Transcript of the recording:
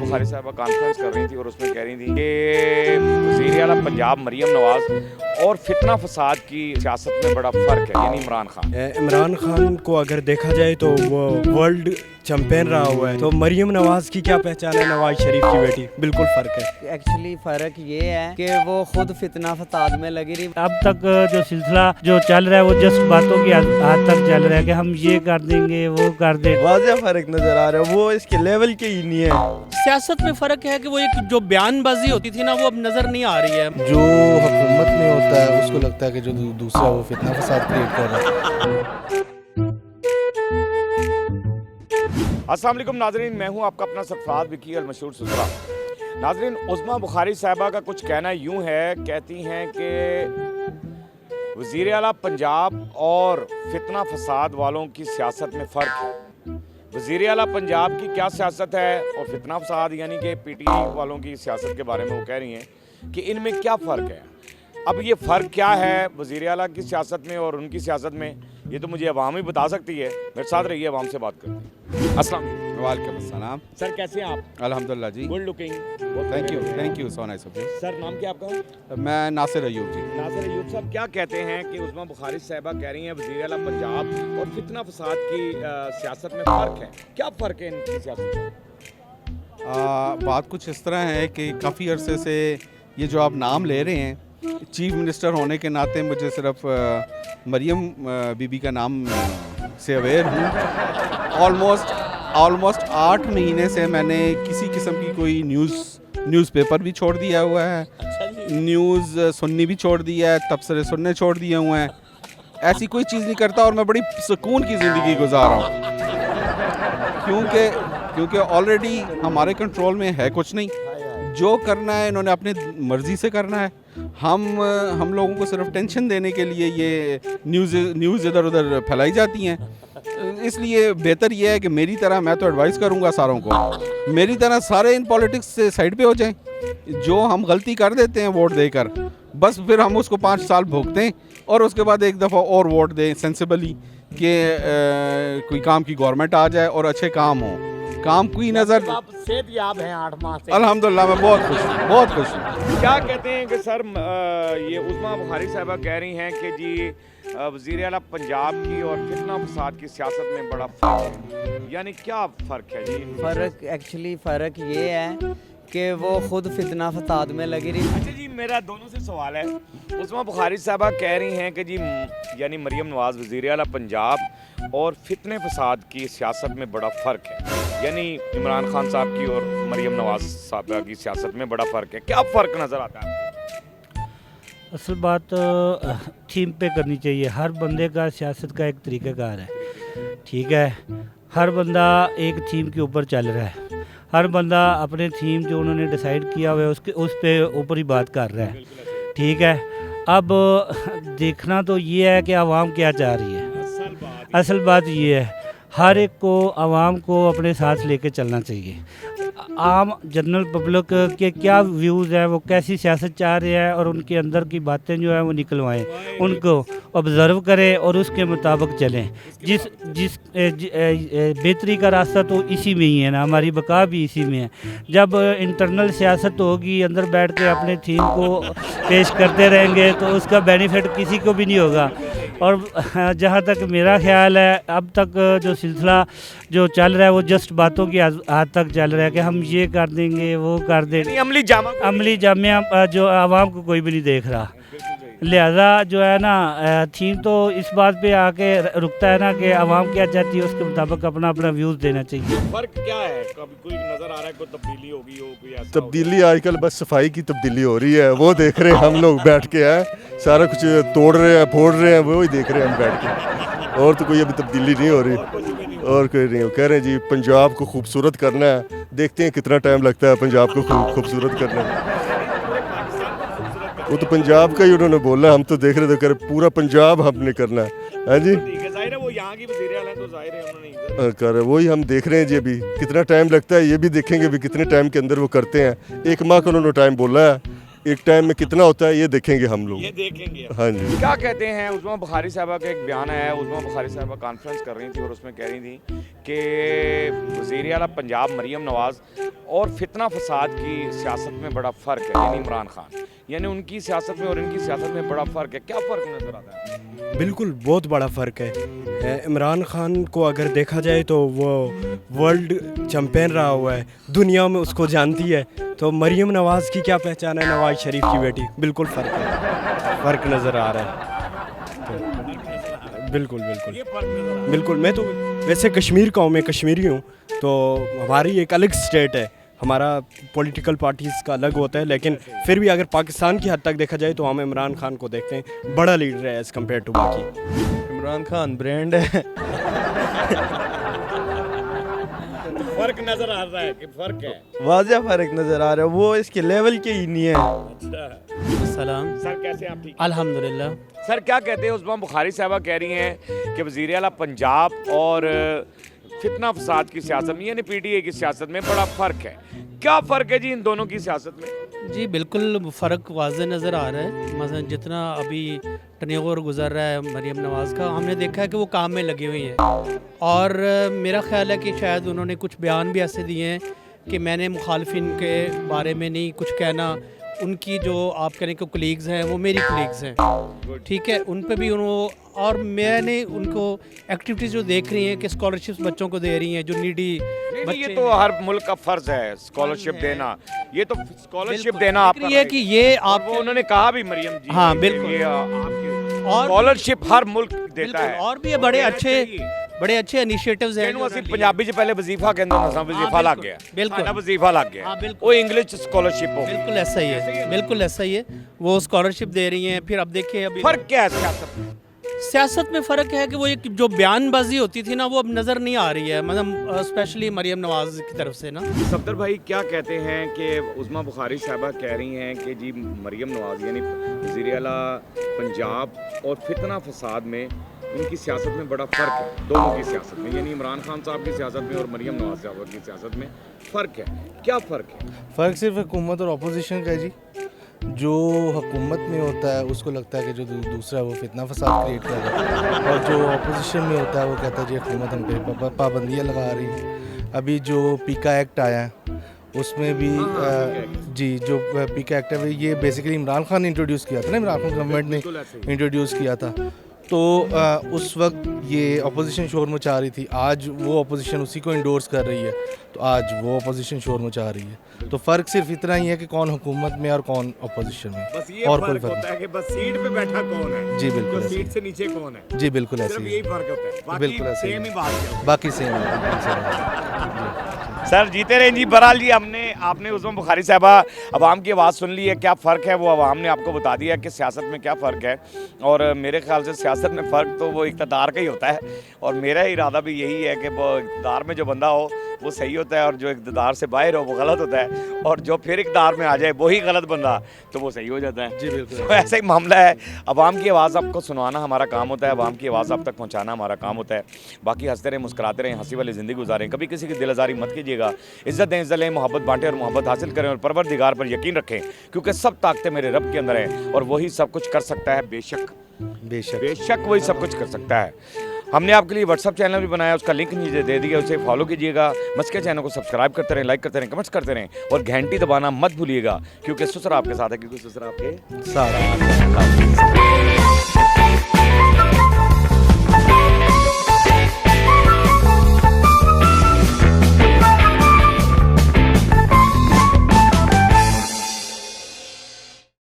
बुखारी साहबा कॉन्फ्रेंस कर रही थी और उसमें कह रही थी कि वज़ीर आला पंजाब मरियम नवाज़ और फितना फसाद की सियासत में बड़ा फ़र्क है, यानी इमरान खान को अगर देखा जाए तो वो वर्ल्ड चैंपियन रहा हुआ है, तो मरियम नवाज़ की क्या पहचान है नवाज शरीफ की बेटी, बिल्कुल फ़र्क है। एक्चुअली फ़र्क ये है कि वो खुद फितना फसाद में लगी रही। अब तक जो सिलसिला जो चल रहा है वो जस्ट बातों की हद तक चल रहा है कि हम ये कर देंगे वो कर देंगे। वाज़ेह फ़र्क नज़र आ रहा है, वो इसके लेवल के ही नहीं है। सियासत में फ़र्क है कि वो एक जो बयानबाजी होती थी ना वो अब नज़र नहीं आ रही है। जो हुकूमत में होता है उसको लगता है कि जो दूसरा वो फितना फसाद क्रिएट कर रहा है। अस्सलाम वालेकुम नाज़रीन, मैं हूं आपका अपना सरफराज विकी अल मशहूर सुसरा। नाज़रीन, उज़्मा बुखारी साहिबा का कुछ कहना यूं है, कहती हैं कि वज़ीर आला पंजाब और फितना फसाद वालों की सियासत में फ़र्क है। वज़ीर आला पंजाब की क्या सियासत है और फितना फसाद यानी कि PTI वालों की सियासत के बारे में वो कह रही हैं कि इनमें क्या फ़र्क है। अब ये फ़र्क क्या है वज़ीर आला की सियासत में और उनकी सियासत में, ये तो मुझे अवाम ही बता सकती है। मेरे साथ रहिए, अवाम से बात करते हैं। अस्सलाम वालेकुम अस्सलाम। सर, कैसे हैं आप? अल्हम्दुलिल्लाह जी। Good looking. Thank you so nice of you. Sir, नाम क्या आपका? मैं नासिर अयूब जी। नासिर अयूब साहब, क्या कहते हैं कि उज़्मा बुखारी साहिबा कह रही हैं वज़ीर आला पंजाब और फितना फसाद की सियासत में फ़र्क है, क्या फ़र्क है इनकी सियासत में? बात कुछ इस तरह है कि काफ़ी अरसे से ये जो आप नाम ले रहे हैं, चीफ मिनिस्टर होने के नाते मुझे सिर्फ मरियम बीबी का नाम से अवेयर हूँ। ऑलमोस्ट 8 महीने से मैंने किसी किस्म की कोई न्यूज़पेपर भी छोड़ दिया हुआ है, न्यूज़ सुननी भी छोड़ दिया है, तबसरे सुनने छोड़ दिए हुए हैं। ऐसी कोई चीज़ नहीं करता और मैं बड़ी सुकून की ज़िंदगी गुजार रहा हूँ, क्योंकि ऑलरेडी हमारे कंट्रोल में है कुछ नहीं। जो करना है इन्होंने अपनी मर्ज़ी से करना है। हम लोगों को सिर्फ टेंशन देने के लिए ये न्यूज़ इधर उधर फैलाई जाती हैं। इसलिए बेहतर ये है कि मेरी तरह, मैं तो एडवाइस करूँगा सारों को, मेरी तरह सारे इन पॉलिटिक्स से साइड पे हो जाएं। जो हम गलती कर देते हैं वोट देकर, बस फिर हम उसको 5 साल भोगते और उसके बाद एक दफ़ा और वोट दें सेंसिबली कि कोई काम की गवर्नमेंट आ जाए और अच्छे काम हो। काम की नज़र आप सेहतयाब हैं 8 माह से? अल्हम्दुलिल्लाह, मैं बहुत खुश हूँ। क्या कहते हैं कि सर ये उज़्मा बुखारी साहिबा कह रही हैं कि जी वज़ीर आला पंजाब की और फितना फसाद की सियासत में बड़ा फ़र्क है, यानी क्या फ़र्क है जी? एक्चुअली फ़र्क ये है कि वो खुद फितना फसाद में लगी रही। अच्छा जी, मेरा दोनों से सवाल है। उज़्मा बुखारी साहिबा कह रही हैं कि जी यानी मरियम नवाज़ वज़ीर आला पंजाब और फितने फसाद की सियासत में बड़ा फ़र्क है, यानी इमरान खान साहब की और मरियम नवाज़ साहिबा की सियासत में बड़ा फ़र्क है। क्या फ़र्क नज़र आता है? असल बात थीम पे करनी चाहिए। हर बंदे का सियासत का एक तरीक़ाकार है, ठीक है। हर बंदा एक थीम के ऊपर चल रहा है, हर बंदा अपने थीम जो उन्होंने डिसाइड किया हुआ है उस पे ऊपर ही बात कर रहा है, ठीक है। अब देखना तो ये है कि आवाम क्या चाह रही है। असल बात ये है, हर एक को आवाम को अपने साथ लेके चलना चाहिए। आम जनरल पब्लिक के क्या व्यूज़ हैं, वो कैसी सियासत चाह रहे हैं और उनके अंदर की बातें जो हैं वो निकलवाएं, उनको ऑब्ज़र्व करें और उसके मुताबिक चलें। जिस बेहतरी का रास्ता तो इसी में ही है ना, हमारी बका भी इसी में है। जब इंटरनल सियासत होगी, अंदर बैठ के अपने थीम को पेश करते रहेंगे तो उसका बेनिफिट किसी को भी नहीं होगा। और जहाँ तक मेरा ख्याल है, अब तक जो सिलसिला जो चल रहा है वो जस्ट बातों की हद तक चल रहा है कि हम ये कर देंगे वो कर देंगे। अमली जामिया जो आवाम को कोई भी नहीं देख रहा। लिहाजा जो है ना, थीम तो इस बात पे आके रुकता है ना कि आवाम क्या चाहती है, उसके मुताबिक अपना व्यूज़ देना चाहिए। फ़र्क क्या है? कभी कोई नज़र आ रहा है, कोई तब्दीली होगी हो, कोई ऐसा तब्दीली आजकल बस सफाई की तब्दीली हो रही है, वो देख रहे हैं हम लोग बैठ के। है सारा कुछ तोड़ रहे हैं, फोड़ रहे हैं, वो ही देख रहे हैं हम बैठ के। और तो कोई अभी तब्दीली नहीं हो रही और कोई नहीं। कह रहे हैं जी पंजाब को खूबसूरत करना है, देखते हैं कितना टाइम लगता है पंजाब को खूबसूरत करने में। वो तो पंजाब का ही उन्होंने बोला, हम तो देख रहे थे, कर पूरा पंजाब हमने करना है। हाँ जी, जाहिर है वो यहाँ की वज़ीर आला तो जाहिर है उन्होंने कर वही हम देख रहे हैं जी। अभी कितना टाइम लगता है ये भी देखेंगे, अभी कितने टाइम के अंदर वो करते हैं। 1 माह का उन्होंने टाइम बोला है, एक टाइम में कितना होता है ये देखेंगे हम लोग। ये देखेंगे। हाँ जी। क्या कहते हैं उज़्मा बुखारी साहबा का एक बयान है। उज़्मा बुखारी साहबा कॉन्फ्रेंस कर रही थी और उसमें कह रही थी कि वज़ीर आला पंजाब मरीम नवाज़ और फितना फसाद की सियासत में बड़ा फ़र्क है, यानी इमरान खान, यानी उनकी सियासत में और इनकी सियासत में बड़ा फ़र्क है। क्या फ़र्क नज़र आता है? बिल्कुल बहुत बड़ा फ़र्क है। इमरान खान को अगर देखा जाए तो वो वर्ल्ड चैम्पियन रहा हुआ है, दुनिया में उसको जानती है। तो मरीम नवाज़ की क्या पहचान है नवाज शरीफ की बेटी? बिल्कुल फ़र्क है, फ़र्क नज़र आ रहा है। तो बिल्कुल बिल्कुल बिल्कुल। मैं तो वैसे कश्मीर का हूँ, मैं कश्मीरी हूँ, तो हमारी एक अलग स्टेट है, हमारा पॉलिटिकल पार्टीज़ का अलग होता है, लेकिन फिर भी अगर पाकिस्तान की हद तक देखा जाए तो हम इमरान खान को देखते हैं बड़ा लीडर है एज़ कम्पेयर टू बाकी। इमरान खान ब्रांड है। फ़र्क नज़र आ रहा है कि फ़र्क है, वाज़ह फ़र्क नज़र आ रहा है, वो इसके लेवल के ही नहीं है। सलाम सर कैसे आप? ठीक अल्हम्दुलिल्लाह। सर क्या कहते हैं उज़्मा बुखारी साहबा कह रही हैं कि वज़ीर आला पंजाब और फितना फसाद की सियासत में यानी पीटीए की सियासत में बड़ा फ़र्क है। क्या फ़र्क है जी इन दोनों की सियासत में? जी बिल्कुल फ़र्क वाज़े नज़र आ रहा है। मसलन जितना अभी टर्नओवर गुजर रहा है मरीम नवाज़ का, हमने देखा है कि वो काम में लगी हुई हैं और मेरा ख्याल है कि शायद उन्होंने कुछ बयान भी ऐसे दिए हैं कि मैंने मुखालफिन के बारे में नहीं कुछ कहना, उनकी जो आप कहने के कलीग्स हैं वो मेरी कलीग्स हैं, ठीक है, उन पे भी उन्होंने, और मैंने उनको एक्टिविटीज़ जो देख रही हैं कि स्कॉलरशिप्स बच्चों को दे रही हैं जो नीडी नहीं, ये तो हर मुल्क का फ़र्ज़ है स्कॉलरशिप देना, ये तो स्कॉलरशिप देना आप ये कि ये आप वो उन्होंने कहा भी मरियम जी, हाँ, बिल्कुल। ये आपकी और स्कॉलरशिप हर मुल्क देता है और भी ये बड़े अच्छे इनिशिएटिव्स हैं। मैनू ਅਸੀਂ ਪੰਜਾਬੀ ਚ ਪਹਿਲੇ ਵਜ਼ੀਫਾ ਕਹਿੰਦੇ ਹੁੰਦੇ ਸਾਂ, ਵਜ਼ੀਫਾ ਲੱਗ ਗਿਆ, बिल्कुल। ਸਾਡਾ ਵਜ਼ੀਫਾ ਲੱਗ ਗਿਆ, हाँ, बिल्कुल। ਉਹ ਇੰਗਲਿਸ਼ ਚ स्कॉलरशिप हो गई। बिल्कुल ऐसा ही है, बिल्कुल ऐसा ही है, वो स्कॉलरशिप दे रही हैं। फिर अब देखिए अभी फर्क क्या है सियासत में? सियासत में फ़र्क है कि वो एक जो बयानबाजी होती थी ना वो अब नज़र नहीं आ रही है, मतलब स्पेशली मरीम नवाज़ की तरफ से ना। सफदर भाई क्या कहते हैं कि उज़्मा बुखारी साहबा कह रही हैं कि जी मरीम नवाज़ यानी वज़ीर आला पंजाब और फितना फसाद में उनकी सियासत में बड़ा फ़र्क है, दोनों की सियासत में, यानी इमरान खान साहब की सियासत में और मरीम नवाज़ साहब की सियासत में फ़र्क है। क्या फ़र्क है? फ़र्क सिर्फ हुकूमत और अपोजिशन का है जी। जो हुकूमत में होता है उसको लगता है कि जो दूसरा है वो फितना फसाद क्रिएट कर रहा है, और जो अपोजिशन में होता है वो कहता है जी हुकूमत हम पे पाबंदियाँ लगा रही है। अभी जो पीका एक्ट आया है उसमें भी जी जो पीका एक्ट है ये बेसिकली इमरान खान ने इंट्रोड्यूस किया था ना, इमरान खान गवर्नमेंट ने इंट्रोड्यूस किया था, तो उस वक्त ये अपोजिशन शोर मचा रही थी। आज वो अपोजिशन उसी को इंडोर्स कर रही है, तो आज वो अपोजिशन शोर मचा रही है। तो फ़र्क सिर्फ इतना ही है कि कौन हुकूमत में और कौन अपोजिशन में, बस ये और कोई फर्क होता है कि बस सीट पे बैठा कौन है, जी बिल्कुल तो ऐसे सीट से नीचे कौन है, जी बिल्कुल ऐसे सिर्फ ही यही फर्क होता है, बाकी बिल्कुल ऐसे ही सेम ही बात है। बाकी सेम है। सर जीते रहें जी। बहरहाल जी आपने उज़्मा बुखारी साहबा अवाम की आवाज़ सुन ली है, क्या फ़र्क है वो अवाम ने आपको बता दिया कि सियासत में क्या फ़र्क है, और मेरे ख्याल से सियासत में फ़र्क तो वो इक़्तिदार का ही होता है, और मेरा इरादा भी यही है कि वो इक़्तिदार में जो बंदा हो वो सही होता है और जो इक़्तिदार से बाहर हो वो गलत होता है, और जो फिर इक़्तिदार में आ जाए वही गलत बंदा तो वो सही हो जाता है। जी बिल्कुल तो ऐसा ही मामला है। अवाम की आवाज़ आपको सुनवाना हमारा काम होता है, अवाम की आवाज़ आप तक पहुँचाना हमारा काम होता है। बाकी हंसते रहें, मुस्कुराते रहें, हंसी वाली ज़िंदगी गुजारें, कभी किसी की दिल आज़ारी मत कीजिएगा, इज़्ज़त दें, इज़्ज़त लें, मोहब्बत बांटें और मोहब्बत हासिल करें, और परवरदिगार पर यकीन रखें, क्योंकि सब ताकतें मेरे रब के अंदर हैं और वही सब कुछ कर सकता है। बेशक बेशक वही सब कुछ कर सकता है। हमने आपके लिए व्हाट्सअप चैनल भी बनाया, उसका लिंक नीचे दे दिया, उसे फॉलो कीजिएगा। मस्के चैनल को सब्सक्राइब करते रहें, लाइक करते रहें, कमेंट्स करते रहें, और घंटी दबाना मत भूलिएगा, क्योंकि ससुर आपके साथ है, क्योंकि ससुर आपके सारा